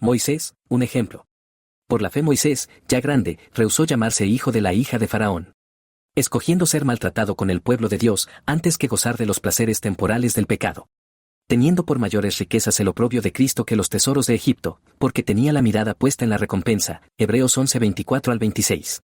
Moisés, un ejemplo. Por la fe Moisés, ya grande, rehusó llamarse hijo de la hija de Faraón, escogiendo ser maltratado con el pueblo de Dios antes que gozar de los placeres temporales del pecado. Teniendo por mayores riquezas el oprobio de Cristo que los tesoros de Egipto, porque tenía la mirada puesta en la recompensa. Hebreos 11, 24 al 26.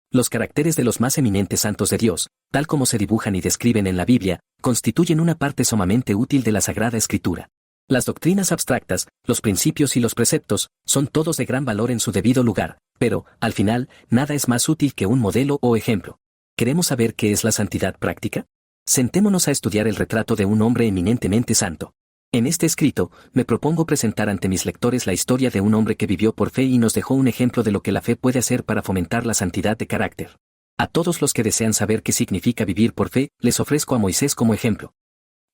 Los caracteres de los más eminentes santos de Dios, tal como se dibujan y describen en la Biblia, constituyen una parte sumamente útil de la Sagrada Escritura. Las doctrinas abstractas, los principios y los preceptos, son todos de gran valor en su debido lugar, pero, al final, nada es más útil que un modelo o ejemplo. ¿Queremos saber qué es la santidad práctica? Sentémonos a estudiar el retrato de un hombre eminentemente santo. En este escrito, me propongo presentar ante mis lectores la historia de un hombre que vivió por fe y nos dejó un ejemplo de lo que la fe puede hacer para fomentar la santidad de carácter. A todos los que desean saber qué significa vivir por fe, les ofrezco a Moisés como ejemplo.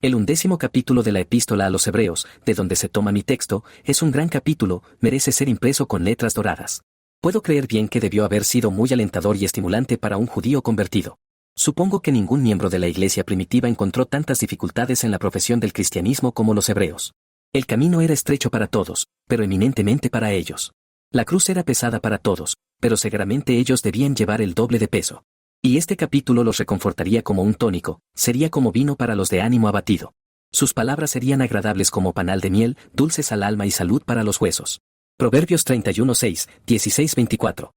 El 11º capítulo de la Epístola a los Hebreos, de donde se toma mi texto, es un gran capítulo, merece ser impreso con letras doradas. Puedo creer bien que debió haber sido muy alentador y estimulante para un judío convertido. Supongo que ningún miembro de la iglesia primitiva encontró tantas dificultades en la profesión del cristianismo como los hebreos. El camino era estrecho para todos, pero eminentemente para ellos. La cruz era pesada para todos, pero seguramente ellos debían llevar el doble de peso. Y este capítulo los reconfortaría como un tónico, sería como vino para los de ánimo abatido. Sus palabras serían agradables como panal de miel, dulces al alma y salud para los huesos. Proverbios 31:6, 16-24.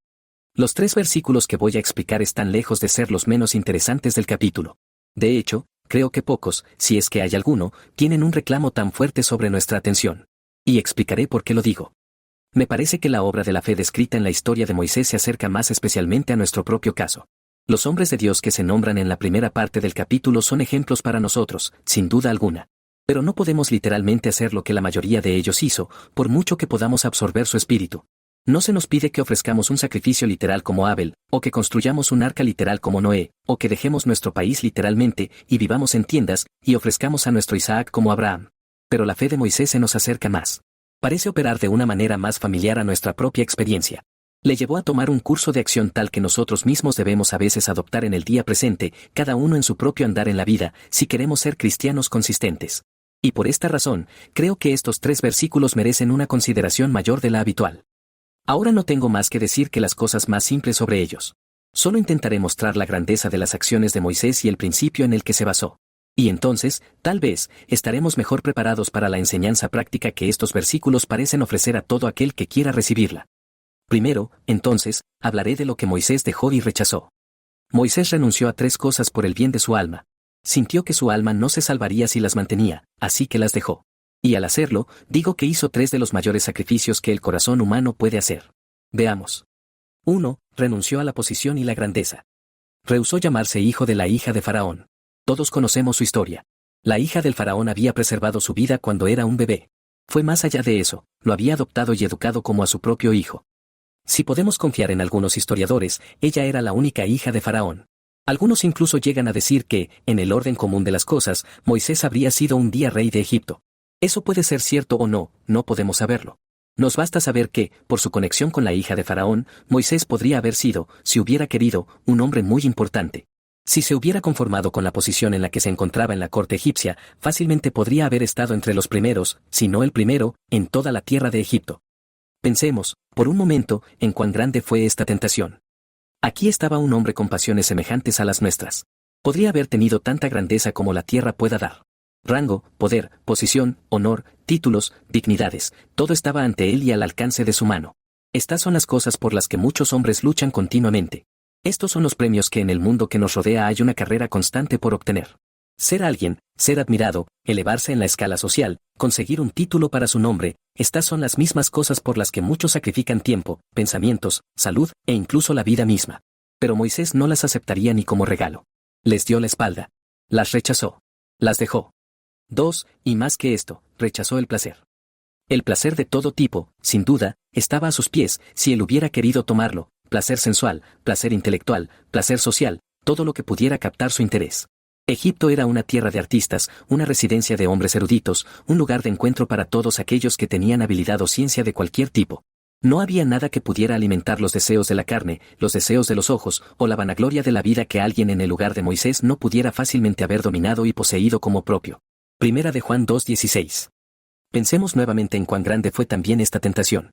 Los 3 versículos que voy a explicar están lejos de ser los menos interesantes del capítulo. De hecho, creo que pocos, si es que hay alguno, tienen un reclamo tan fuerte sobre nuestra atención. Y explicaré por qué lo digo. Me parece que la obra de la fe descrita en la historia de Moisés se acerca más especialmente a nuestro propio caso. Los hombres de Dios que se nombran en la primera parte del capítulo son ejemplos para nosotros, sin duda alguna. Pero no podemos literalmente hacer lo que la mayoría de ellos hizo, por mucho que podamos absorber su espíritu. No se nos pide que ofrezcamos un sacrificio literal como Abel, o que construyamos un arca literal como Noé, o que dejemos nuestro país literalmente, y vivamos en tiendas, y ofrezcamos a nuestro Isaac como Abraham. Pero la fe de Moisés se nos acerca más. Parece operar de una manera más familiar a nuestra propia experiencia. Le llevó a tomar un curso de acción tal que nosotros mismos debemos a veces adoptar en el día presente, cada uno en su propio andar en la vida, si queremos ser cristianos consistentes. Y por esta razón, creo que estos 3 versículos merecen una consideración mayor de la habitual. Ahora no tengo más que decir que las cosas más simples sobre ellos. Solo intentaré mostrar la grandeza de las acciones de Moisés y el principio en el que se basó. Y entonces, tal vez, estaremos mejor preparados para la enseñanza práctica que estos versículos parecen ofrecer a todo aquel que quiera recibirla. Primero, entonces, hablaré de lo que Moisés dejó y rechazó. Moisés renunció a 3 cosas por el bien de su alma. Sintió que su alma no se salvaría si las mantenía, así que las dejó. Y al hacerlo, digo que hizo 3 de los mayores sacrificios que el corazón humano puede hacer. Veamos. 1. Renunció a la posición y la grandeza. Rehusó llamarse hijo de la hija de Faraón. Todos conocemos su historia. La hija del Faraón había preservado su vida cuando era un bebé. Fue más allá de eso, lo había adoptado y educado como a su propio hijo. Si podemos confiar en algunos historiadores, ella era la única hija de Faraón. Algunos incluso llegan a decir que, en el orden común de las cosas, Moisés habría sido un día rey de Egipto. Eso puede ser cierto o no, no podemos saberlo. Nos basta saber que, por su conexión con la hija de Faraón, Moisés podría haber sido, si hubiera querido, un hombre muy importante. Si se hubiera conformado con la posición en la que se encontraba en la corte egipcia, fácilmente podría haber estado entre los primeros, si no el primero, en toda la tierra de Egipto. Pensemos, por un momento, en cuán grande fue esta tentación. Aquí estaba un hombre con pasiones semejantes a las nuestras. Podría haber tenido tanta grandeza como la tierra pueda dar. Rango, poder, posición, honor, títulos, dignidades, todo estaba ante él y al alcance de su mano. Estas son las cosas por las que muchos hombres luchan continuamente. Estos son los premios que en el mundo que nos rodea hay una carrera constante por obtener. Ser alguien, ser admirado, elevarse en la escala social, conseguir un título para su nombre, estas son las mismas cosas por las que muchos sacrifican tiempo, pensamientos, salud e incluso la vida misma. Pero Moisés no las aceptaría ni como regalo. Les dio la espalda. Las rechazó. Las dejó. 2. Y más que esto, rechazó el placer. El placer de todo tipo, sin duda, estaba a sus pies, si él hubiera querido tomarlo, placer sensual, placer intelectual, placer social, todo lo que pudiera captar su interés. Egipto era una tierra de artistas, una residencia de hombres eruditos, un lugar de encuentro para todos aquellos que tenían habilidad o ciencia de cualquier tipo. No había nada que pudiera alimentar los deseos de la carne, los deseos de los ojos, o la vanagloria de la vida que alguien en el lugar de Moisés no pudiera fácilmente haber dominado y poseído como propio. Primera de Juan 2:16. Pensemos nuevamente en cuán grande fue también esta tentación.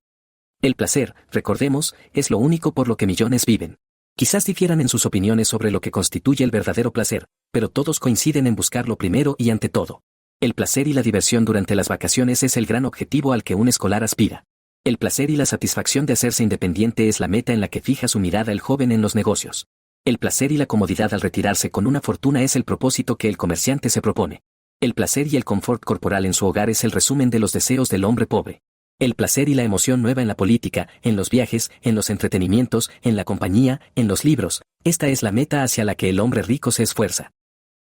El placer, recordemos, es lo único por lo que millones viven. Quizás difieran en sus opiniones sobre lo que constituye el verdadero placer, pero todos coinciden en buscarlo primero y ante todo. El placer y la diversión durante las vacaciones es el gran objetivo al que un escolar aspira. El placer y la satisfacción de hacerse independiente es la meta en la que fija su mirada el joven en los negocios. El placer y la comodidad al retirarse con una fortuna es el propósito que el comerciante se propone. El placer y el confort corporal en su hogar es el resumen de los deseos del hombre pobre. El placer y la emoción nueva en la política, en los viajes, en los entretenimientos, en la compañía, en los libros, esta es la meta hacia la que el hombre rico se esfuerza.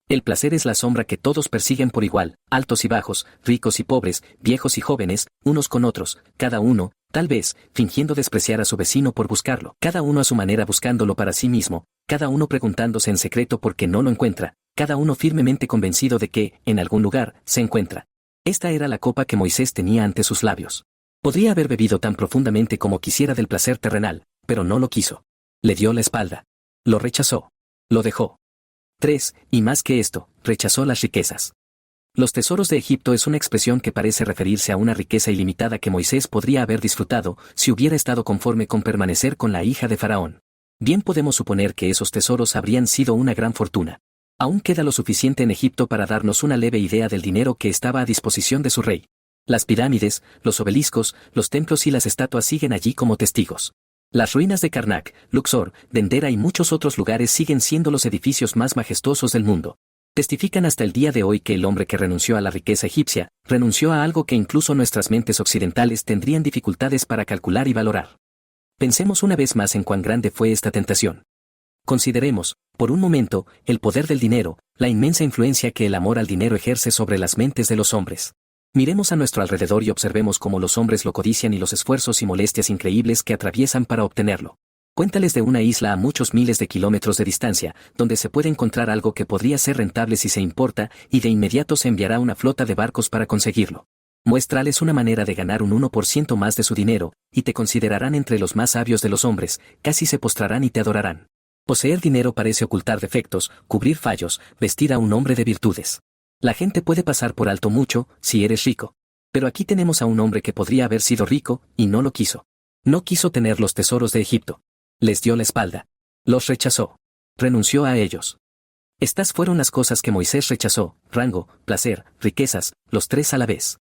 El placer es la sombra que todos persiguen por igual, altos y bajos, ricos y pobres, viejos y jóvenes, unos con otros, cada uno, tal vez, fingiendo despreciar a su vecino por buscarlo, cada uno a su manera buscándolo para sí mismo, cada uno preguntándose en secreto por qué no lo encuentra, cada uno firmemente convencido de que, en algún lugar, se encuentra. Esta era la copa que Moisés tenía ante sus labios. Podría haber bebido tan profundamente como quisiera del placer terrenal, pero no lo quiso. Le dio la espalda. Lo rechazó. Lo dejó. 3. Y más que esto, rechazó las riquezas. Los tesoros de Egipto es una expresión que parece referirse a una riqueza ilimitada que Moisés podría haber disfrutado si hubiera estado conforme con permanecer con la hija de Faraón. Bien podemos suponer que esos tesoros habrían sido una gran fortuna. Aún queda lo suficiente en Egipto para darnos una leve idea del dinero que estaba a disposición de su rey. Las pirámides, los obeliscos, los templos y las estatuas siguen allí como testigos. Las ruinas de Karnak, Luxor, Dendera y muchos otros lugares siguen siendo los edificios más majestuosos del mundo. Testifican hasta el día de hoy que el hombre que renunció a la riqueza egipcia, renunció a algo que incluso nuestras mentes occidentales tendrían dificultades para calcular y valorar. Pensemos una vez más en cuán grande fue esta tentación. Consideremos, por un momento, el poder del dinero, la inmensa influencia que el amor al dinero ejerce sobre las mentes de los hombres. Miremos a nuestro alrededor y observemos cómo los hombres lo codician y los esfuerzos y molestias increíbles que atraviesan para obtenerlo. Cuéntales de una isla a muchos miles de kilómetros de distancia, donde se puede encontrar algo que podría ser rentable si se importa, y de inmediato se enviará una flota de barcos para conseguirlo. Muéstrales una manera de ganar un 1% más de su dinero, y te considerarán entre los más sabios de los hombres, casi se postrarán y te adorarán. Poseer dinero parece ocultar defectos, cubrir fallos, vestir a un hombre de virtudes. La gente puede pasar por alto mucho, si eres rico. Pero aquí tenemos a un hombre que podría haber sido rico, y no lo quiso. No quiso tener los tesoros de Egipto. Les dio la espalda. Los rechazó. Renunció a ellos. Estas fueron las cosas que Moisés rechazó: rango, placer, riquezas, los tres a la vez.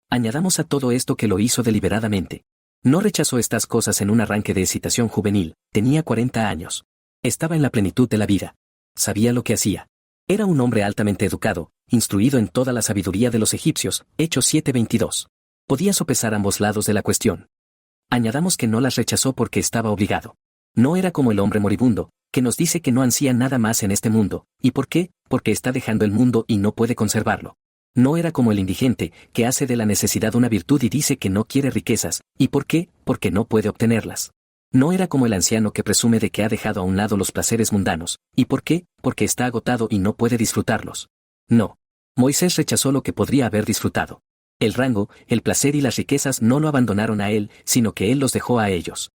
Añadamos a todo esto que lo hizo deliberadamente. No rechazó estas cosas en un arranque de excitación juvenil, tenía 40 años. Estaba en la plenitud de la vida. Sabía lo que hacía. Era un hombre altamente educado, instruido en toda la sabiduría de los egipcios, Hechos 7:22. Podía sopesar ambos lados de la cuestión. Añadamos que no las rechazó porque estaba obligado. No era como el hombre moribundo, que nos dice que no ansía nada más en este mundo. ¿Y por qué? Porque está dejando el mundo y no puede conservarlo. No era como el indigente, que hace de la necesidad una virtud y dice que no quiere riquezas. ¿Y por qué? Porque no puede obtenerlas. No era como el anciano que presume de que ha dejado a un lado los placeres mundanos. ¿Y por qué? Porque está agotado y no puede disfrutarlos. No. Moisés rechazó lo que podría haber disfrutado. El rango, el placer y las riquezas no lo abandonaron a él, sino que él los dejó a ellos.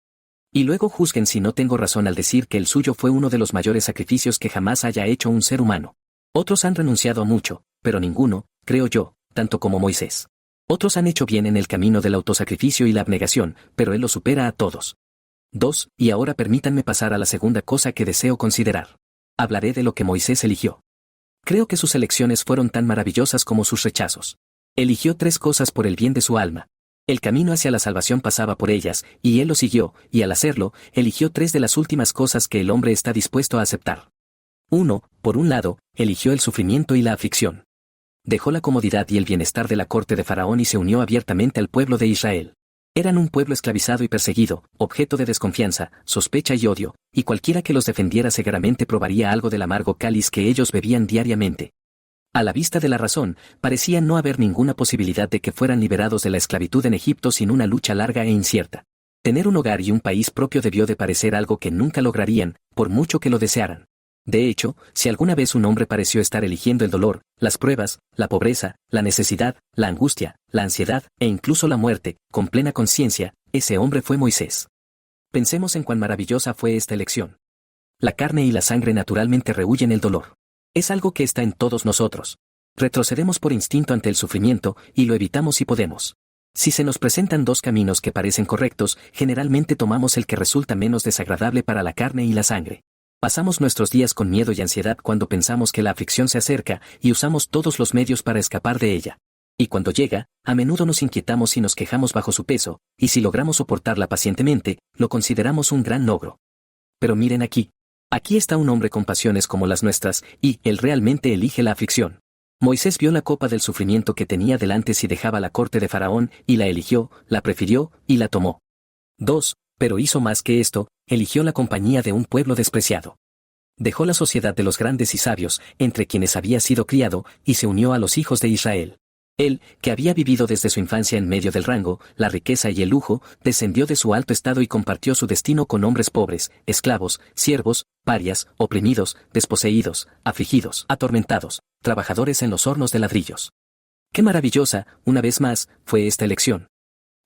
Y luego juzguen si no tengo razón al decir que el suyo fue uno de los mayores sacrificios que jamás haya hecho un ser humano. Otros han renunciado a mucho, pero ninguno, creo yo, tanto como Moisés. Otros han hecho bien en el camino del autosacrificio y la abnegación, pero él lo supera a todos. 2. Y ahora permítanme pasar a la segunda cosa que deseo considerar. Hablaré de lo que Moisés eligió. Creo que sus elecciones fueron tan maravillosas como sus rechazos. Eligió 3 cosas por el bien de su alma. El camino hacia la salvación pasaba por ellas, y él lo siguió, y al hacerlo, eligió 3 de las últimas cosas que el hombre está dispuesto a aceptar. 1. Por un lado, eligió el sufrimiento y la aflicción. Dejó la comodidad y el bienestar de la corte de Faraón y se unió abiertamente al pueblo de Israel. Eran un pueblo esclavizado y perseguido, objeto de desconfianza, sospecha y odio, y cualquiera que los defendiera cegaramente probaría algo del amargo cáliz que ellos bebían diariamente. A la vista de la razón, parecía no haber ninguna posibilidad de que fueran liberados de la esclavitud en Egipto sin una lucha larga e incierta. Tener un hogar y un país propio debió de parecer algo que nunca lograrían, por mucho que lo desearan. De hecho, si alguna vez un hombre pareció estar eligiendo el dolor, las pruebas, la pobreza, la necesidad, la angustia, la ansiedad, e incluso la muerte, con plena conciencia, ese hombre fue Moisés. Pensemos en cuán maravillosa fue esta elección. La carne y la sangre naturalmente rehúyen el dolor. Es algo que está en todos nosotros. Retrocedemos por instinto ante el sufrimiento, y lo evitamos si podemos. Si se nos presentan dos caminos que parecen correctos, generalmente tomamos el que resulta menos desagradable para la carne y la sangre. Pasamos nuestros días con miedo y ansiedad cuando pensamos que la aflicción se acerca y usamos todos los medios para escapar de ella. Y cuando llega, a menudo nos inquietamos y nos quejamos bajo su peso, y si logramos soportarla pacientemente, lo consideramos un gran logro. Pero miren aquí. Aquí está un hombre con pasiones como las nuestras, y él realmente elige la aflicción. Moisés vio la copa del sufrimiento que tenía delante si dejaba la corte de Faraón, y la eligió, la prefirió, y la tomó. 2. Pero hizo más que esto, eligió la compañía de un pueblo despreciado. Dejó la sociedad de los grandes y sabios, entre quienes había sido criado, y se unió a los hijos de Israel. Él, que había vivido desde su infancia en medio del rango, la riqueza y el lujo, descendió de su alto estado y compartió su destino con hombres pobres, esclavos, siervos, parias, oprimidos, desposeídos, afligidos, atormentados, trabajadores en los hornos de ladrillos. Qué maravillosa, una vez más, fue esta elección.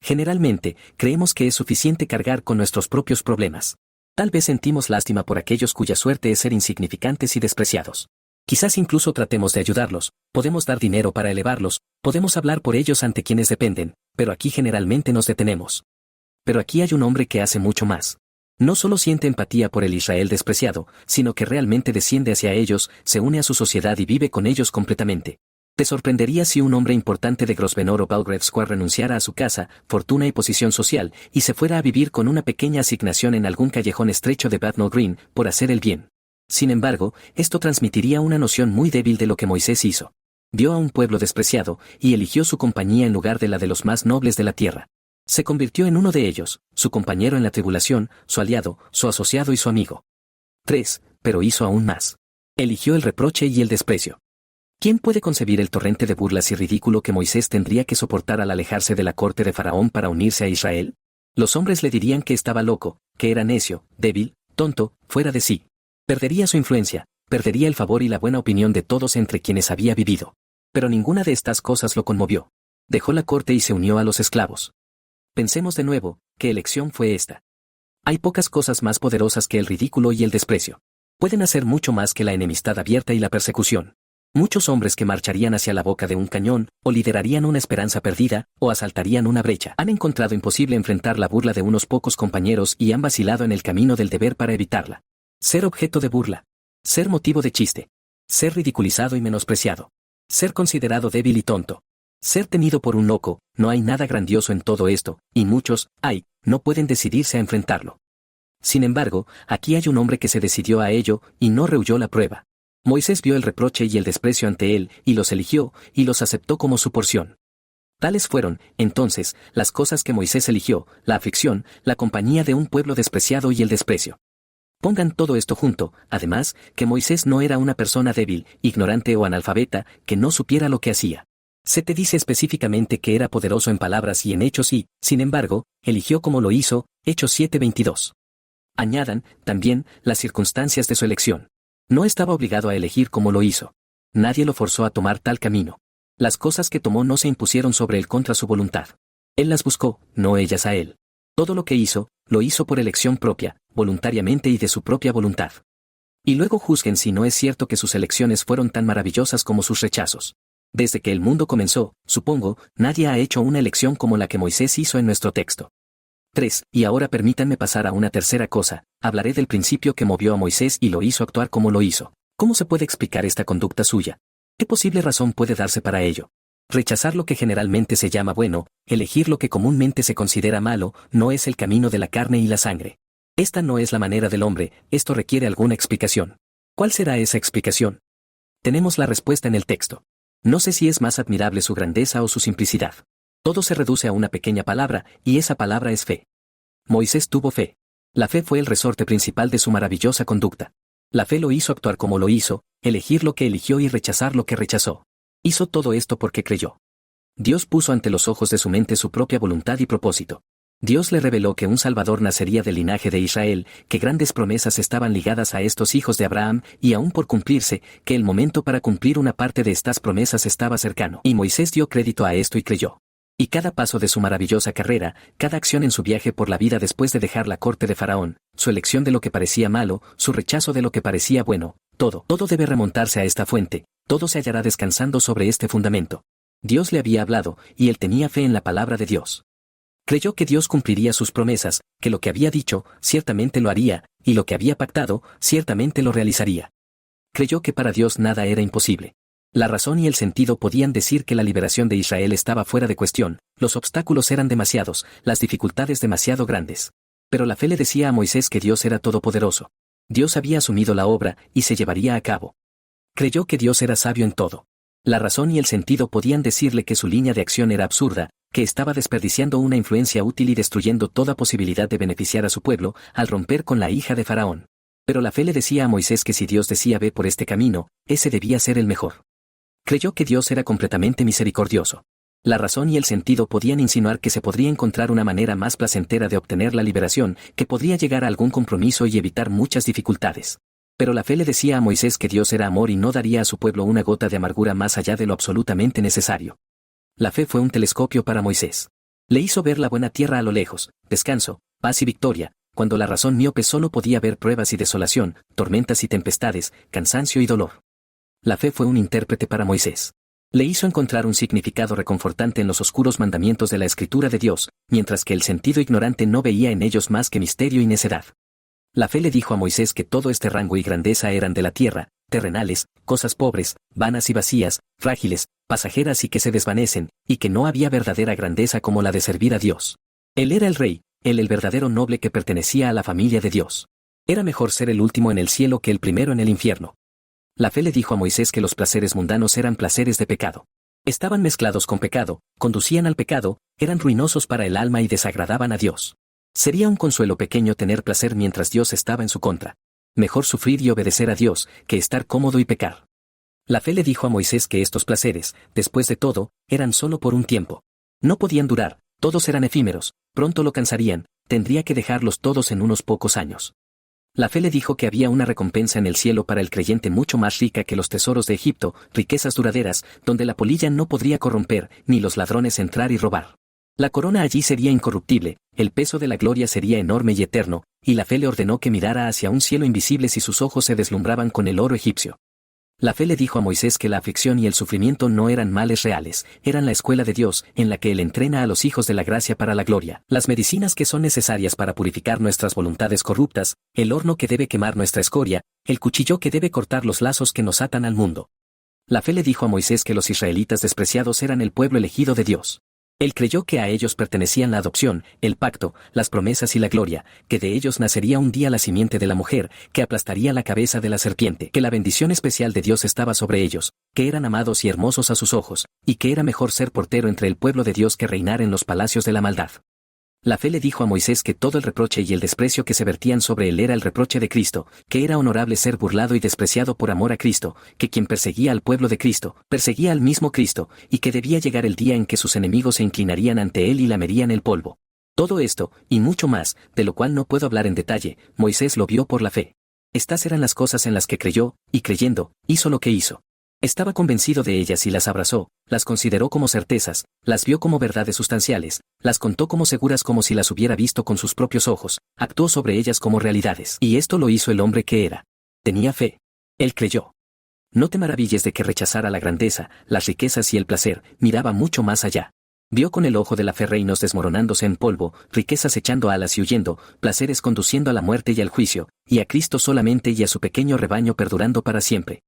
Generalmente, creemos que es suficiente cargar con nuestros propios problemas. Tal vez sentimos lástima por aquellos cuya suerte es ser insignificantes y despreciados. Quizás incluso tratemos de ayudarlos, podemos dar dinero para elevarlos, podemos hablar por ellos ante quienes dependen, pero aquí generalmente nos detenemos. Pero aquí hay un hombre que hace mucho más. No solo siente empatía por el Israel despreciado, sino que realmente desciende hacia ellos, se une a su sociedad y vive con ellos completamente. Te sorprendería si un hombre importante de Grosvenor o Belgrave Square renunciara a su casa, fortuna y posición social, y se fuera a vivir con una pequeña asignación en algún callejón estrecho de Bethnal Green, por hacer el bien. Sin embargo, esto transmitiría una noción muy débil de lo que Moisés hizo. Vio a un pueblo despreciado, y eligió su compañía en lugar de la de los más nobles de la tierra. Se convirtió en uno de ellos, su compañero en la tribulación, su aliado, su asociado y su amigo. 3. Pero hizo aún más. Eligió el reproche y el desprecio. ¿Quién puede concebir el torrente de burlas y ridículo que Moisés tendría que soportar al alejarse de la corte de Faraón para unirse a Israel? Los hombres le dirían que estaba loco, que era necio, débil, tonto, fuera de sí. Perdería su influencia, perdería el favor y la buena opinión de todos entre quienes había vivido. Pero ninguna de estas cosas lo conmovió. Dejó la corte y se unió a los esclavos. Pensemos de nuevo, ¿qué elección fue esta? Hay pocas cosas más poderosas que el ridículo y el desprecio. Pueden hacer mucho más que la enemistad abierta y la persecución. Muchos hombres que marcharían hacia la boca de un cañón, o liderarían una esperanza perdida, o asaltarían una brecha, han encontrado imposible enfrentar la burla de unos pocos compañeros y han vacilado en el camino del deber para evitarla. Ser objeto de burla. Ser motivo de chiste. Ser ridiculizado y menospreciado. Ser considerado débil y tonto. Ser tenido por un loco, no hay nada grandioso en todo esto, y muchos, no pueden decidirse a enfrentarlo. Sin embargo, aquí hay un hombre que se decidió a ello, y no rehuyó la prueba. Moisés vio el reproche y el desprecio ante él, y los eligió, y los aceptó como su porción. Tales fueron, entonces, las cosas que Moisés eligió, la aflicción, la compañía de un pueblo despreciado y el desprecio. Pongan todo esto junto, además, que Moisés no era una persona débil, ignorante o analfabeta, que no supiera lo que hacía. Se te dice específicamente que era poderoso en palabras y en hechos y, sin embargo, eligió como lo hizo, Hechos 7:22. Añadan, también, las circunstancias de su elección. No estaba obligado a elegir como lo hizo. Nadie lo forzó a tomar tal camino. Las cosas que tomó no se impusieron sobre él contra su voluntad. Él las buscó, no ellas a él. Todo lo que hizo, lo hizo por elección propia, voluntariamente y de su propia voluntad. Y luego juzguen si no es cierto que sus elecciones fueron tan maravillosas como sus rechazos. Desde que el mundo comenzó, supongo, nadie ha hecho una elección como la que Moisés hizo en nuestro texto. 3. Y ahora permítanme pasar a una tercera cosa, hablaré del principio que movió a Moisés y lo hizo actuar como lo hizo. ¿Cómo se puede explicar esta conducta suya? ¿Qué posible razón puede darse para ello? Rechazar lo que generalmente se llama bueno, elegir lo que comúnmente se considera malo, no es el camino de la carne y la sangre. Esta no es la manera del hombre, esto requiere alguna explicación. ¿Cuál será esa explicación? Tenemos la respuesta en el texto. No sé si es más admirable su grandeza o su simplicidad. Todo se reduce a una pequeña palabra, y esa palabra es fe. Moisés tuvo fe. La fe fue el resorte principal de su maravillosa conducta. La fe lo hizo actuar como lo hizo, elegir lo que eligió y rechazar lo que rechazó. Hizo todo esto porque creyó. Dios puso ante los ojos de su mente su propia voluntad y propósito. Dios le reveló que un Salvador nacería del linaje de Israel, que grandes promesas estaban ligadas a estos hijos de Abraham, y aún por cumplirse, que el momento para cumplir una parte de estas promesas estaba cercano. Y Moisés dio crédito a esto y creyó. Y cada paso de su maravillosa carrera, cada acción en su viaje por la vida después de dejar la corte de Faraón, su elección de lo que parecía malo, su rechazo de lo que parecía bueno, todo debe remontarse a esta fuente, todo se hallará descansando sobre este fundamento. Dios le había hablado, y él tenía fe en la palabra de Dios. Creyó que Dios cumpliría sus promesas, que lo que había dicho, ciertamente lo haría, y lo que había pactado, ciertamente lo realizaría. Creyó que para Dios nada era imposible. La razón y el sentido podían decir que la liberación de Israel estaba fuera de cuestión, los obstáculos eran demasiados, las dificultades demasiado grandes. Pero la fe le decía a Moisés que Dios era todopoderoso. Dios había asumido la obra, y se llevaría a cabo. Creyó que Dios era sabio en todo. La razón y el sentido podían decirle que su línea de acción era absurda, que estaba desperdiciando una influencia útil y destruyendo toda posibilidad de beneficiar a su pueblo, al romper con la hija de Faraón. Pero la fe le decía a Moisés que si Dios decía ve por este camino, ese debía ser el mejor. Creyó que Dios era completamente misericordioso. La razón y el sentido podían insinuar que se podría encontrar una manera más placentera de obtener la liberación, que podría llegar a algún compromiso y evitar muchas dificultades. Pero la fe le decía a Moisés que Dios era amor y no daría a su pueblo una gota de amargura más allá de lo absolutamente necesario. La fe fue un telescopio para Moisés. Le hizo ver la buena tierra a lo lejos, descanso, paz y victoria, cuando la razón miope solo podía ver pruebas y desolación, tormentas y tempestades, cansancio y dolor. La fe fue un intérprete para Moisés. Le hizo encontrar un significado reconfortante en los oscuros mandamientos de la Escritura de Dios, mientras que el sentido ignorante no veía en ellos más que misterio y necedad. La fe le dijo a Moisés que todo este rango y grandeza eran de la tierra, terrenales, cosas pobres, vanas y vacías, frágiles, pasajeras y que se desvanecen, y que no había verdadera grandeza como la de servir a Dios. Él era el rey, él el verdadero noble que pertenecía a la familia de Dios. Era mejor ser el último en el cielo que el primero en el infierno. La fe le dijo a Moisés que los placeres mundanos eran placeres de pecado. Estaban mezclados con pecado, conducían al pecado, eran ruinosos para el alma y desagradaban a Dios. Sería un consuelo pequeño tener placer mientras Dios estaba en su contra. Mejor sufrir y obedecer a Dios, que estar cómodo y pecar. La fe le dijo a Moisés que estos placeres, después de todo, eran solo por un tiempo. No podían durar, todos eran efímeros, pronto lo cansarían, tendría que dejarlos todos en unos pocos años. La fe le dijo que había una recompensa en el cielo para el creyente mucho más rica que los tesoros de Egipto, riquezas duraderas, donde la polilla no podría corromper, ni los ladrones entrar y robar. La corona allí sería incorruptible, el peso de la gloria sería enorme y eterno, y la fe le ordenó que mirara hacia un cielo invisible si sus ojos se deslumbraban con el oro egipcio. La fe le dijo a Moisés que la aflicción y el sufrimiento no eran males reales, eran la escuela de Dios, en la que Él entrena a los hijos de la gracia para la gloria, las medicinas que son necesarias para purificar nuestras voluntades corruptas, el horno que debe quemar nuestra escoria, el cuchillo que debe cortar los lazos que nos atan al mundo. La fe le dijo a Moisés que los israelitas despreciados eran el pueblo elegido de Dios. Él creyó que a ellos pertenecían la adopción, el pacto, las promesas y la gloria, que de ellos nacería un día la simiente de la mujer, que aplastaría la cabeza de la serpiente, que la bendición especial de Dios estaba sobre ellos, que eran amados y hermosos a sus ojos, y que era mejor ser portero entre el pueblo de Dios que reinar en los palacios de la maldad. La fe le dijo a Moisés que todo el reproche y el desprecio que se vertían sobre él era el reproche de Cristo, que era honorable ser burlado y despreciado por amor a Cristo, que quien perseguía al pueblo de Cristo, perseguía al mismo Cristo, y que debía llegar el día en que sus enemigos se inclinarían ante él y lamerían el polvo. Todo esto, y mucho más, de lo cual no puedo hablar en detalle, Moisés lo vio por la fe. Estas eran las cosas en las que creyó, y creyendo, hizo lo que hizo. Estaba convencido de ellas y las abrazó, las consideró como certezas, las vio como verdades sustanciales, las contó como seguras como si las hubiera visto con sus propios ojos, actuó sobre ellas como realidades. Y esto lo hizo el hombre que era. Tenía fe. Él creyó. No te maravilles de que rechazara la grandeza, las riquezas y el placer, miraba mucho más allá. Vio con el ojo de la fe reinos desmoronándose en polvo, riquezas echando alas y huyendo, placeres conduciendo a la muerte y al juicio, y a Cristo solamente y a su pequeño rebaño perdurando para siempre.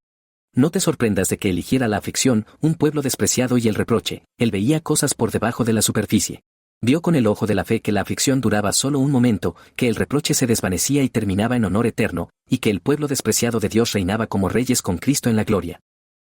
No te sorprendas de que eligiera la aflicción, un pueblo despreciado y el reproche, él veía cosas por debajo de la superficie. Vio con el ojo de la fe que la aflicción duraba solo un momento, que el reproche se desvanecía y terminaba en honor eterno, y que el pueblo despreciado de Dios reinaba como reyes con Cristo en la gloria.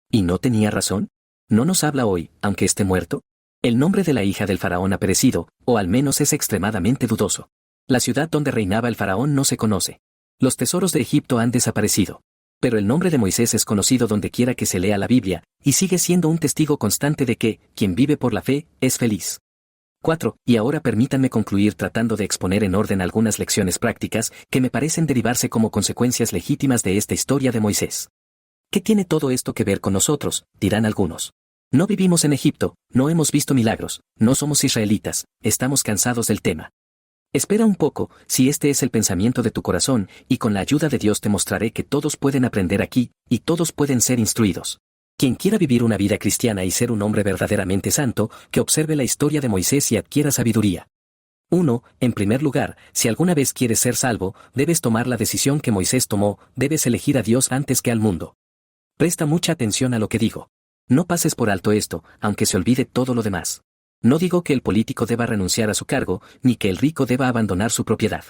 ¿Y no tenía razón? ¿No nos habla hoy, aunque esté muerto? El nombre de la hija del faraón ha perecido, o al menos es extremadamente dudoso. La ciudad donde reinaba el faraón no se conoce. Los tesoros de Egipto han desaparecido. Pero el nombre de Moisés es conocido donde quiera que se lea la Biblia, y sigue siendo un testigo constante de que, quien vive por la fe, es feliz. 4. Y ahora permítanme concluir tratando de exponer en orden algunas lecciones prácticas que me parecen derivarse como consecuencias legítimas de esta historia de Moisés. ¿Qué tiene todo esto que ver con nosotros?, dirán algunos. No vivimos en Egipto, no hemos visto milagros, no somos israelitas, estamos cansados del tema. Espera un poco, si este es el pensamiento de tu corazón, y con la ayuda de Dios te mostraré que todos pueden aprender aquí, y todos pueden ser instruidos. Quien quiera vivir una vida cristiana y ser un hombre verdaderamente santo, que observe la historia de Moisés y adquiera sabiduría. 1. En primer lugar, si alguna vez quieres ser salvo, debes tomar la decisión que Moisés tomó, debes elegir a Dios antes que al mundo. Presta mucha atención a lo que digo. No pases por alto esto, aunque se olvide todo lo demás. No digo que el político deba renunciar a su cargo, ni que el rico deba abandonar su propiedad.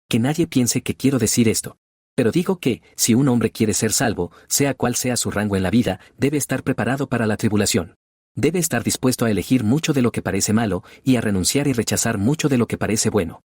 Que nadie piense que quiero decir esto. Pero digo que, si un hombre quiere ser salvo, sea cual sea su rango en la vida, debe estar preparado para la tribulación. Debe estar dispuesto a elegir mucho de lo que parece malo, y a renunciar y rechazar mucho de lo que parece bueno.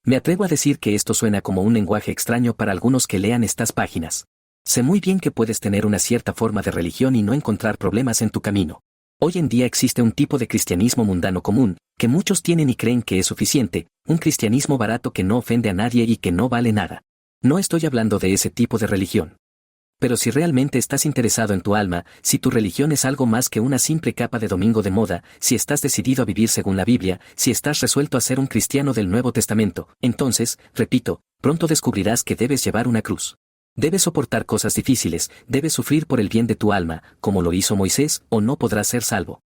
Me atrevo a decir que esto suena como un lenguaje extraño para algunos que lean estas páginas. Sé muy bien que puedes tener una cierta forma de religión y no encontrar problemas en tu camino. Hoy en día existe un tipo de cristianismo mundano común, que muchos tienen y creen que es suficiente, un cristianismo barato que no ofende a nadie y que no vale nada. No estoy hablando de ese tipo de religión. Pero si realmente estás interesado en tu alma, si tu religión es algo más que una simple capa de domingo de moda, si estás decidido a vivir según la Biblia, si estás resuelto a ser un cristiano del Nuevo Testamento, entonces, repito, pronto descubrirás que debes llevar una cruz. Debes soportar cosas difíciles, debes sufrir por el bien de tu alma, como lo hizo Moisés, o no podrás ser salvo.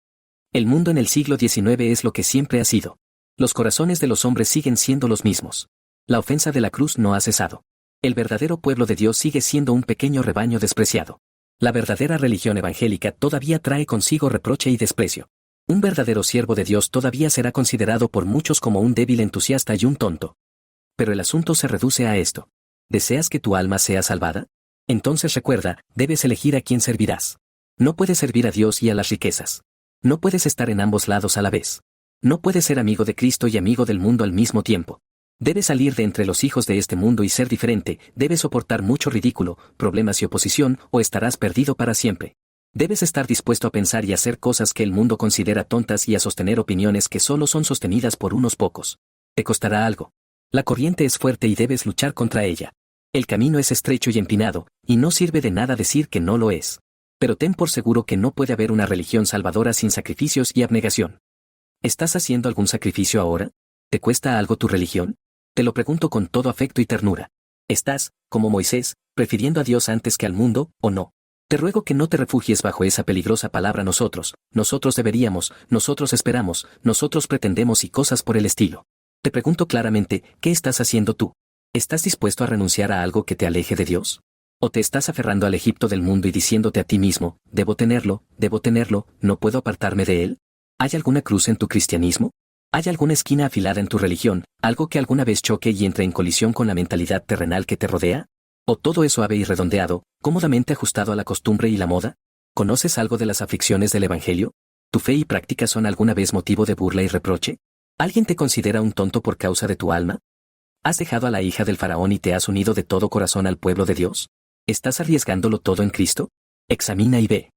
El mundo en el siglo XIX es lo que siempre ha sido. Los corazones de los hombres siguen siendo los mismos. La ofensa de la cruz no ha cesado. El verdadero pueblo de Dios sigue siendo un pequeño rebaño despreciado. La verdadera religión evangélica todavía trae consigo reproche y desprecio. Un verdadero siervo de Dios todavía será considerado por muchos como un débil entusiasta y un tonto. Pero el asunto se reduce a esto. ¿Deseas que tu alma sea salvada? Entonces recuerda, debes elegir a quién servirás. No puedes servir a Dios y a las riquezas. No puedes estar en ambos lados a la vez. No puedes ser amigo de Cristo y amigo del mundo al mismo tiempo. Debes salir de entre los hijos de este mundo y ser diferente, debes soportar mucho ridículo, problemas y oposición, o estarás perdido para siempre. Debes estar dispuesto a pensar y hacer cosas que el mundo considera tontas y a sostener opiniones que solo son sostenidas por unos pocos. Te costará algo. La corriente es fuerte y debes luchar contra ella. El camino es estrecho y empinado, y no sirve de nada decir que no lo es. Pero ten por seguro que no puede haber una religión salvadora sin sacrificios y abnegación. ¿Estás haciendo algún sacrificio ahora? ¿Te cuesta algo tu religión? Te lo pregunto con todo afecto y ternura. ¿Estás, como Moisés, prefiriendo a Dios antes que al mundo, o no? Te ruego que no te refugies bajo esa peligrosa palabra nosotros deberíamos, nosotros esperamos, nosotros pretendemos y cosas por el estilo. Te pregunto claramente, ¿qué estás haciendo tú? ¿Estás dispuesto a renunciar a algo que te aleje de Dios? ¿O te estás aferrando al Egipto del mundo y diciéndote a ti mismo, debo tenerlo, no puedo apartarme de él? ¿Hay alguna cruz en tu cristianismo? ¿Hay alguna esquina afilada en tu religión, algo que alguna vez choque y entre en colisión con la mentalidad terrenal que te rodea? ¿O todo es suave y redondeado, cómodamente ajustado a la costumbre y la moda? ¿Conoces algo de las aflicciones del Evangelio? ¿Tu fe y práctica son alguna vez motivo de burla y reproche? ¿Alguien te considera un tonto por causa de tu alma? ¿Has dejado a la hija del faraón y te has unido de todo corazón al pueblo de Dios? ¿Estás arriesgándolo todo en Cristo? Examina y ve.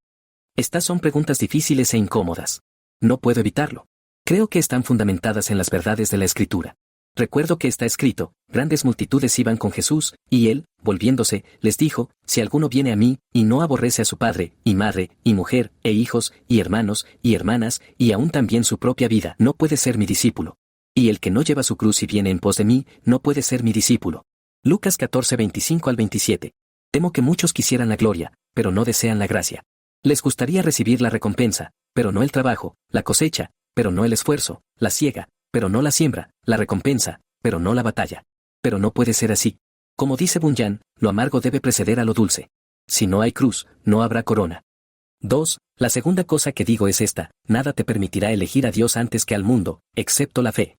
Estas son preguntas difíciles e incómodas. No puedo evitarlo. Creo que están fundamentadas en las verdades de la Escritura. Recuerdo que está escrito, grandes multitudes iban con Jesús, y él, volviéndose, les dijo, si alguno viene a mí, y no aborrece a su padre, y madre, y mujer, e hijos, y hermanos, y hermanas, y aún también su propia vida, no puede ser mi discípulo. Y el que no lleva su cruz y viene en pos de mí, no puede ser mi discípulo. Lucas 14, 25 al 27. Temo que muchos quisieran la gloria, pero no desean la gracia. Les gustaría recibir la recompensa, pero no el trabajo, la cosecha, pero no el esfuerzo, la siega, pero no la siembra, la recompensa, pero no la batalla. Pero no puede ser así. Como dice Bunyan, lo amargo debe preceder a lo dulce. Si no hay cruz, no habrá corona. 2. La segunda cosa que digo es esta, nada te permitirá elegir a Dios antes que al mundo, excepto la fe.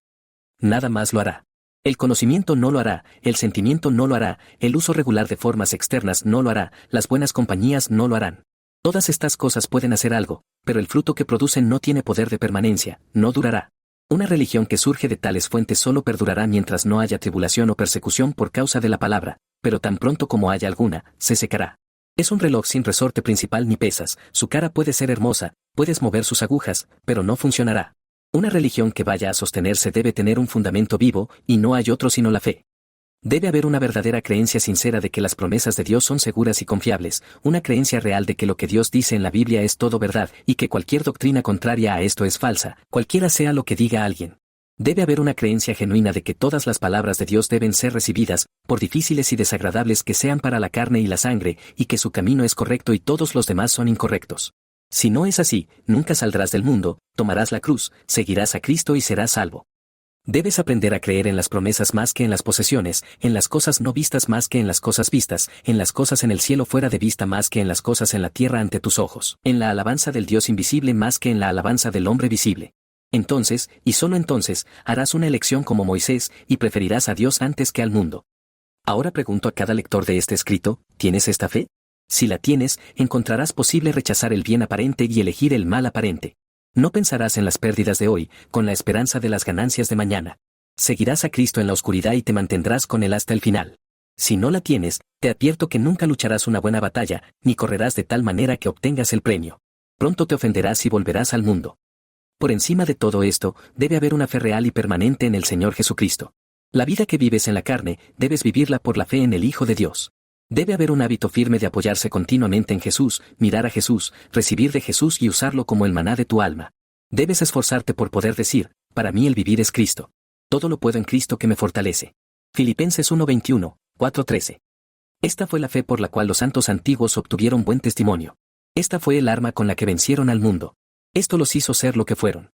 Nada más lo hará. El conocimiento no lo hará, el sentimiento no lo hará, el uso regular de formas externas no lo hará, las buenas compañías no lo harán. Todas estas cosas pueden hacer algo, pero el fruto que producen no tiene poder de permanencia, no durará. Una religión que surge de tales fuentes solo perdurará mientras no haya tribulación o persecución por causa de la palabra, pero tan pronto como haya alguna, se secará. Es un reloj sin resorte principal ni pesas, su cara puede ser hermosa, puedes mover sus agujas, pero no funcionará. Una religión que vaya a sostenerse debe tener un fundamento vivo, y no hay otro sino la fe. Debe haber una verdadera creencia sincera de que las promesas de Dios son seguras y confiables, una creencia real de que lo que Dios dice en la Biblia es todo verdad y que cualquier doctrina contraria a esto es falsa, cualquiera sea lo que diga alguien. Debe haber una creencia genuina de que todas las palabras de Dios deben ser recibidas, por difíciles y desagradables que sean para la carne y la sangre, y que su camino es correcto y todos los demás son incorrectos. Si no es así, nunca saldrás del mundo, tomarás la cruz, seguirás a Cristo y serás salvo. Debes aprender a creer en las promesas más que en las posesiones, en las cosas no vistas más que en las cosas vistas, en las cosas en el cielo fuera de vista más que en las cosas en la tierra ante tus ojos, en la alabanza del Dios invisible más que en la alabanza del hombre visible. Entonces, y solo entonces, harás una elección como Moisés, y preferirás a Dios antes que al mundo. Ahora pregunto a cada lector de este escrito, ¿tienes esta fe? Si la tienes, encontrarás posible rechazar el bien aparente y elegir el mal aparente. No pensarás en las pérdidas de hoy, con la esperanza de las ganancias de mañana. Seguirás a Cristo en la oscuridad y te mantendrás con Él hasta el final. Si no la tienes, te advierto que nunca lucharás una buena batalla, ni correrás de tal manera que obtengas el premio. Pronto te ofenderás y volverás al mundo. Por encima de todo esto, debe haber una fe real y permanente en el Señor Jesucristo. La vida que vives en la carne, debes vivirla por la fe en el Hijo de Dios. Debe haber un hábito firme de apoyarse continuamente en Jesús, mirar a Jesús, recibir de Jesús y usarlo como el maná de tu alma. Debes esforzarte por poder decir, para mí el vivir es Cristo. Todo lo puedo en Cristo que me fortalece. Filipenses 1:21, 4:13. Esta fue la fe por la cual los santos antiguos obtuvieron buen testimonio. Esta fue el arma con la que vencieron al mundo. Esto los hizo ser lo que fueron.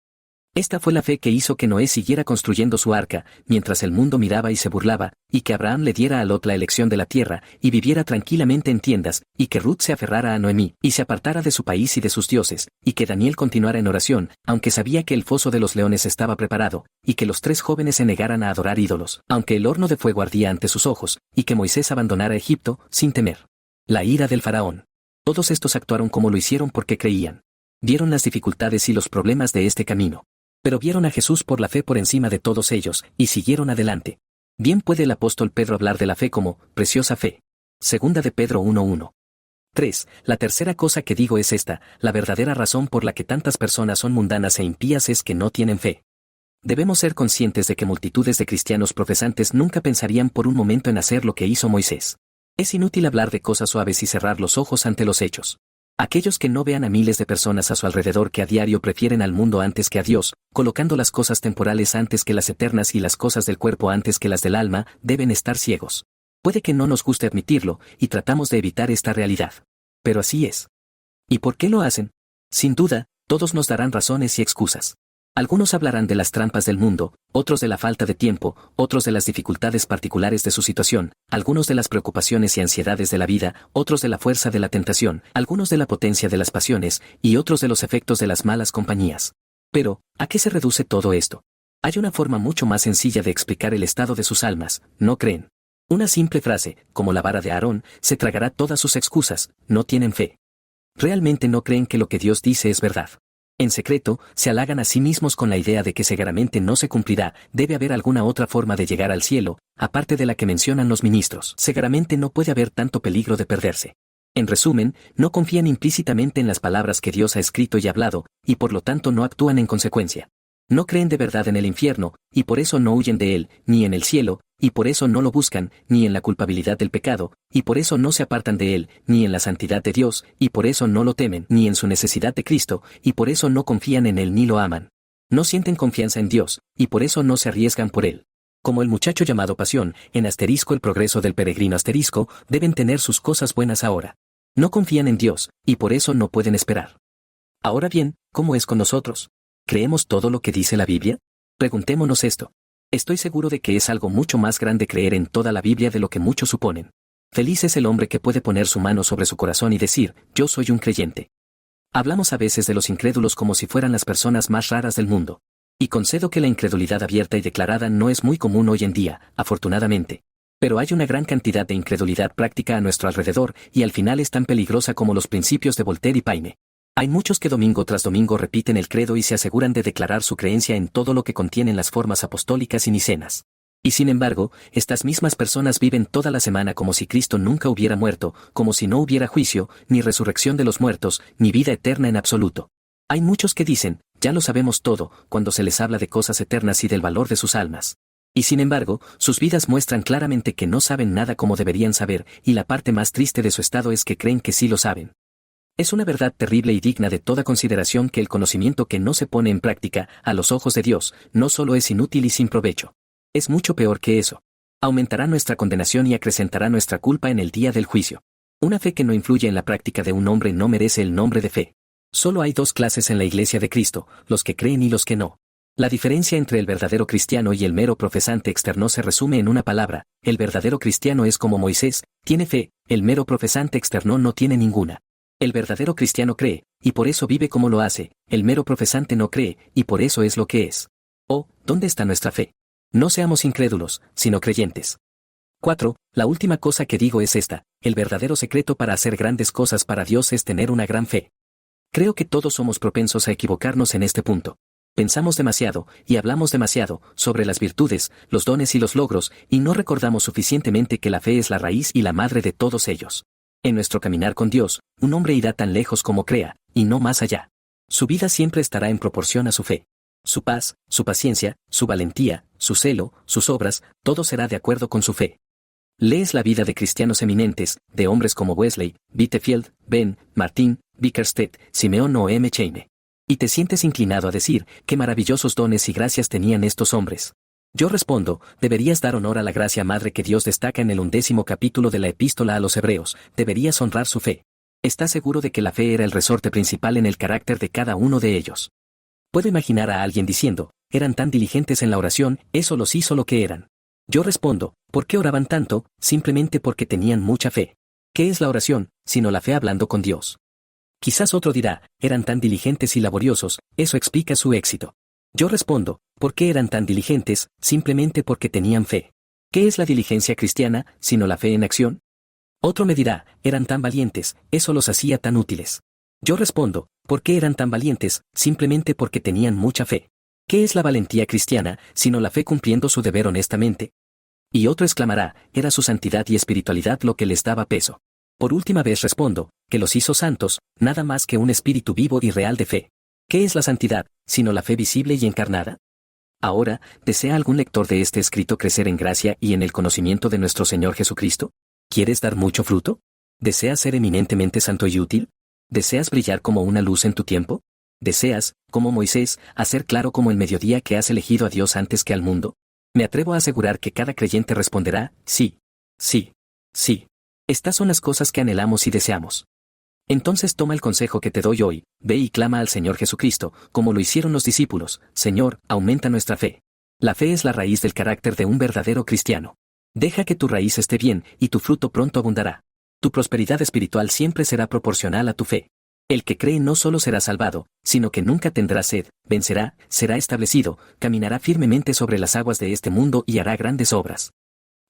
Esta fue la fe que hizo que Noé siguiera construyendo su arca, mientras el mundo miraba y se burlaba, y que Abraham le diera a Lot la elección de la tierra, y viviera tranquilamente en tiendas, y que Ruth se aferrara a Noemí, y se apartara de su país y de sus dioses, y que Daniel continuara en oración, aunque sabía que el foso de los leones estaba preparado, y que los 3 jóvenes se negaran a adorar ídolos, aunque el horno de fuego ardía ante sus ojos, y que Moisés abandonara Egipto, sin temer la ira del faraón. Todos estos actuaron como lo hicieron porque creían. Vieron las dificultades y los problemas de este camino. Pero vieron a Jesús por la fe por encima de todos ellos, y siguieron adelante. Bien puede el apóstol Pedro hablar de la fe como, preciosa fe. Segunda de Pedro 1:1. 3. La tercera cosa que digo es esta, la verdadera razón por la que tantas personas son mundanas e impías es que no tienen fe. Debemos ser conscientes de que multitudes de cristianos profesantes nunca pensarían por un momento en hacer lo que hizo Moisés. Es inútil hablar de cosas suaves y cerrar los ojos ante los hechos. Aquellos que no vean a miles de personas a su alrededor que a diario prefieren al mundo antes que a Dios, colocando las cosas temporales antes que las eternas y las cosas del cuerpo antes que las del alma, deben estar ciegos. Puede que no nos guste admitirlo, y tratamos de evitar esta realidad. Pero así es. ¿Y por qué lo hacen? Sin duda, todos nos darán razones y excusas. Algunos hablarán de las trampas del mundo, otros de la falta de tiempo, otros de las dificultades particulares de su situación, algunos de las preocupaciones y ansiedades de la vida, otros de la fuerza de la tentación, algunos de la potencia de las pasiones, y otros de los efectos de las malas compañías. Pero, ¿a qué se reduce todo esto? Hay una forma mucho más sencilla de explicar el estado de sus almas, ¿no creen? Una simple frase, como la vara de Aarón, se tragará todas sus excusas, no tienen fe. Realmente no creen que lo que Dios dice es verdad. En secreto, se halagan a sí mismos con la idea de que seguramente no se cumplirá, debe haber alguna otra forma de llegar al cielo, aparte de la que mencionan los ministros. Seguramente no puede haber tanto peligro de perderse. En resumen, no confían implícitamente en las palabras que Dios ha escrito y hablado, y por lo tanto no actúan en consecuencia. No creen de verdad en el infierno, y por eso no huyen de él, ni en el cielo, y por eso no lo buscan, ni en la culpabilidad del pecado, y por eso no se apartan de él, ni en la santidad de Dios, y por eso no lo temen, ni en su necesidad de Cristo, y por eso no confían en él ni lo aman. No sienten confianza en Dios, y por eso no se arriesgan por él. Como el muchacho llamado Pasión, en asterisco el progreso del peregrino asterisco, deben tener sus cosas buenas ahora. No confían en Dios, y por eso no pueden esperar. Ahora bien, ¿cómo es con nosotros? ¿Creemos todo lo que dice la Biblia? Preguntémonos esto. Estoy seguro de que es algo mucho más grande creer en toda la Biblia de lo que muchos suponen. Feliz es el hombre que puede poner su mano sobre su corazón y decir, yo soy un creyente. Hablamos a veces de los incrédulos como si fueran las personas más raras del mundo. Y concedo que la incredulidad abierta y declarada no es muy común hoy en día, afortunadamente. Pero hay una gran cantidad de incredulidad práctica a nuestro alrededor y al final es tan peligrosa como los principios de Voltaire y Paine. Hay muchos que domingo tras domingo repiten el credo y se aseguran de declarar su creencia en todo lo que contienen las formas apostólicas y nicenas. Y sin embargo, estas mismas personas viven toda la semana como si Cristo nunca hubiera muerto, como si no hubiera juicio, ni resurrección de los muertos, ni vida eterna en absoluto. Hay muchos que dicen, ya lo sabemos todo, cuando se les habla de cosas eternas y del valor de sus almas. Y sin embargo, sus vidas muestran claramente que no saben nada como deberían saber, y la parte más triste de su estado es que creen que sí lo saben. Es una verdad terrible y digna de toda consideración que el conocimiento que no se pone en práctica, a los ojos de Dios, no solo es inútil y sin provecho. Es mucho peor que eso. Aumentará nuestra condenación y acrecentará nuestra culpa en el día del juicio. Una fe que no influye en la práctica de un hombre no merece el nombre de fe. Solo hay dos clases en la Iglesia de Cristo, los que creen y los que no. La diferencia entre el verdadero cristiano y el mero profesante externo se resume en una palabra: el verdadero cristiano es como Moisés, tiene fe, el mero profesante externo no tiene ninguna. El verdadero cristiano cree, y por eso vive como lo hace; el mero profesante no cree, y por eso es lo que es. Oh, ¿dónde está nuestra fe? No seamos incrédulos, sino creyentes. 4. La última cosa que digo es esta: el verdadero secreto para hacer grandes cosas para Dios es tener una gran fe. Creo que todos somos propensos a equivocarnos en este punto. Pensamos demasiado, y hablamos demasiado, sobre las virtudes, los dones y los logros, y no recordamos suficientemente que la fe es la raíz y la madre de todos ellos. En nuestro caminar con Dios, un hombre irá tan lejos como crea, y no más allá. Su vida siempre estará en proporción a su fe. Su paz, su paciencia, su valentía, su celo, sus obras, todo será de acuerdo con su fe. Lees la vida de cristianos eminentes, de hombres como Wesley, Whitefield, Ben, Martin, Bickerstedt, Simeón o M. Chaney. Y te sientes inclinado a decir: qué maravillosos dones y gracias tenían estos hombres. Yo respondo: deberías dar honor a la gracia madre que Dios destaca en el 11º capítulo de la Epístola a los Hebreos, deberías honrar su fe. ¿Estás seguro de que la fe era el resorte principal en el carácter de cada uno de ellos? Puedo imaginar a alguien diciendo: eran tan diligentes en la oración, eso los hizo lo que eran. Yo respondo: ¿por qué oraban tanto? Simplemente porque tenían mucha fe. ¿Qué es la oración, sino la fe hablando con Dios? Quizás otro dirá: eran tan diligentes y laboriosos, eso explica su éxito. Yo respondo: ¿por qué eran tan diligentes? Simplemente porque tenían fe. ¿Qué es la diligencia cristiana, sino la fe en acción? Otro me dirá: eran tan valientes, eso los hacía tan útiles. Yo respondo: ¿por qué eran tan valientes? Simplemente porque tenían mucha fe. ¿Qué es la valentía cristiana, sino la fe cumpliendo su deber honestamente? Y otro exclamará: era su santidad y espiritualidad lo que les daba peso. Por última vez respondo: que los hizo santos, nada más que un espíritu vivo y real de fe. ¿Qué es la santidad, sino la fe visible y encarnada? Ahora, ¿desea algún lector de este escrito crecer en gracia y en el conocimiento de nuestro Señor Jesucristo? ¿Quieres dar mucho fruto? ¿Deseas ser eminentemente santo y útil? ¿Deseas brillar como una luz en tu tiempo? ¿Deseas, como Moisés, hacer claro como el mediodía que has elegido a Dios antes que al mundo? Me atrevo a asegurar que cada creyente responderá: sí, sí, sí. Estas son las cosas que anhelamos y deseamos. Entonces toma el consejo que te doy hoy: ve y clama al Señor Jesucristo, como lo hicieron los discípulos: Señor, aumenta nuestra fe. La fe es la raíz del carácter de un verdadero cristiano. Deja que tu raíz esté bien, y tu fruto pronto abundará. Tu prosperidad espiritual siempre será proporcional a tu fe. El que cree no solo será salvado, sino que nunca tendrá sed, vencerá, será establecido, caminará firmemente sobre las aguas de este mundo y hará grandes obras.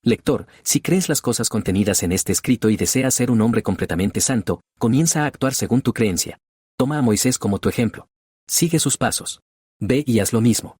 Lector, si crees las cosas contenidas en este escrito y deseas ser un hombre completamente santo, comienza a actuar según tu creencia. Toma a Moisés como tu ejemplo. Sigue sus pasos. Ve y haz lo mismo.